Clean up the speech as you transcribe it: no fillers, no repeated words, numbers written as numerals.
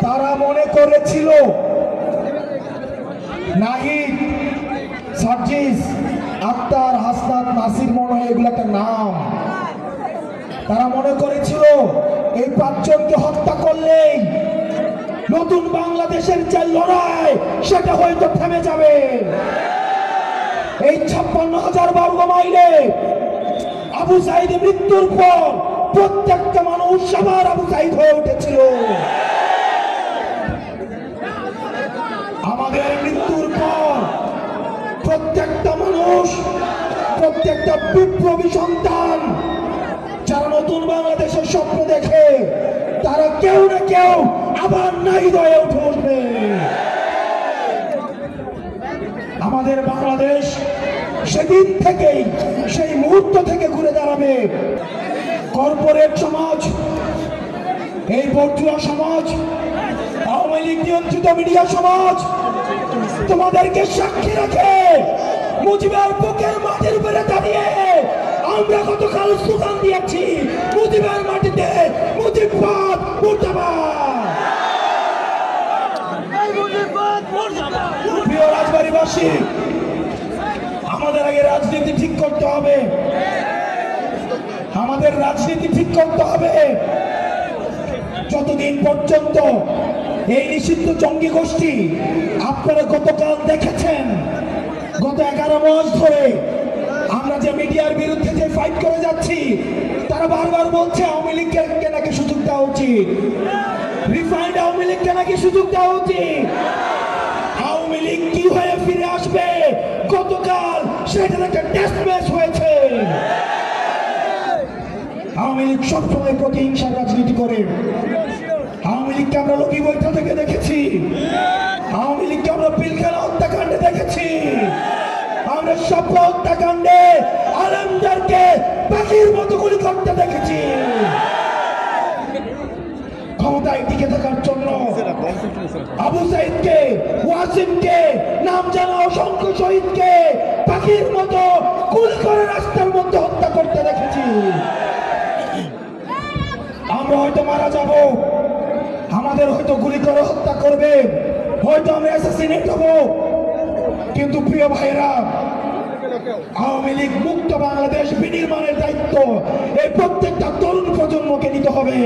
তারা মনে করেছিল নাহিদ, সার্জিস, আক্তার, হাসনাত, নাসির মনে হয় এগুলো একটা নাম। তারা মনে করেছিল এই পাঁচজনকে হত্যা করলেই নতুন বাংলাদেশের যে লড়াই সেটা হয়তো থেমে যাবে। এই 56,000 বর্গ মাইলে আবু সাঈদের মৃত্যুর পর প্রত্যেকটা মানুষ সবার আবু সাঈদ হয়ে উঠেছিল। আমাদের মৃত্যুর পর প্রত্যেকটা মানুষ, প্রত্যেকটা বিপ্লবী সন্তান যারা নতুন বাংলাদেশের স্বপ্ন দেখে তারা কেউ না কেউ আবার নাহিদ হয়ে উঠবে। আমাদের বাংলাদেশ সেদিন থেকেই, সেই মুহূর্ত থেকে ঘুরে দাঁড়াবে। কর্পোরেট সমাজ, এই বর্জুয়া সমাজ, আওয়ামী লীগ নিয়ন্ত্রিত মিডিয়া সমাজ তোমাদেরকে সাক্ষী রাখে মুজিবের বুকের মাটির উপরে দাঁড়িয়ে আমরা গতকাল স্লোগান দিয়েছি, মুজিবের মাটিতে মুজিববাদ মুর্দাবাদ। প্রিয় রাজবাড়ীবাসী, আমাদের আগে রাজনীতি ঠিক করতে হবে, আমাদের রাজনীতি ঠিক করতে হবে। যতদিন পর্যন্ত এই নিষিদ্ধ জঙ্গি গোষ্ঠী, আপনারা গতকাল দেখেছেন গত 11 মাস ধরে আমরা যে মিডিয়ার বিরুদ্ধে যে ফাইট করে যাচ্ছি, তারা বারবার বলছে আওয়ামী লীগকে নাকি সুযোগ দেওয়া উচিত, রিফাইন্ড আওয়ামী লীগকে নাকি সুযোগ দেওয়া উচিত। আওয়ামী লীগ কি হয়ে ফিরে আসবে গতকাল সেটার একটা টেস্ট ম্যাচ হয়েছে। আওয়ামী লীগ সবসময় প্রতিহিংসার রাজনীতি করে। আওয়ামী লীগকে আমরা লগি বৈঠা থেকে দেখেছি, আওয়ামী লীগকে আমরা পিলখানা হত্যাকাণ্ডে দেখেছি, আমরা স্বপ্ন হত্যাকাণ্ডে আলেমদেরকে পাখির মতো গুলি করতে দেখেছি। ক্ষমতায় টিকে থাকার জন্য আবু সাঈদকে, ওয়াসিমকে, নাম জানা অসংখ্য শহীদকে পাখির মতো গুলি করে রাস্তার মধ্যে হত্যা করতে দেখেছি। আমরা হয়তো মারা যাব, আমাদের হয়তো গুলি করে হত্যা করবে, হয়তো আমরা অ্যাসাসিনেট হব, কিন্তু প্রিয় ভাইরা, আওয়ামী লীগ মুক্ত বাংলাদেশ বিনির্মাণের দায়িত্ব এই প্রত্যেকটা তরুণ প্রজন্মকে নিতে হবে।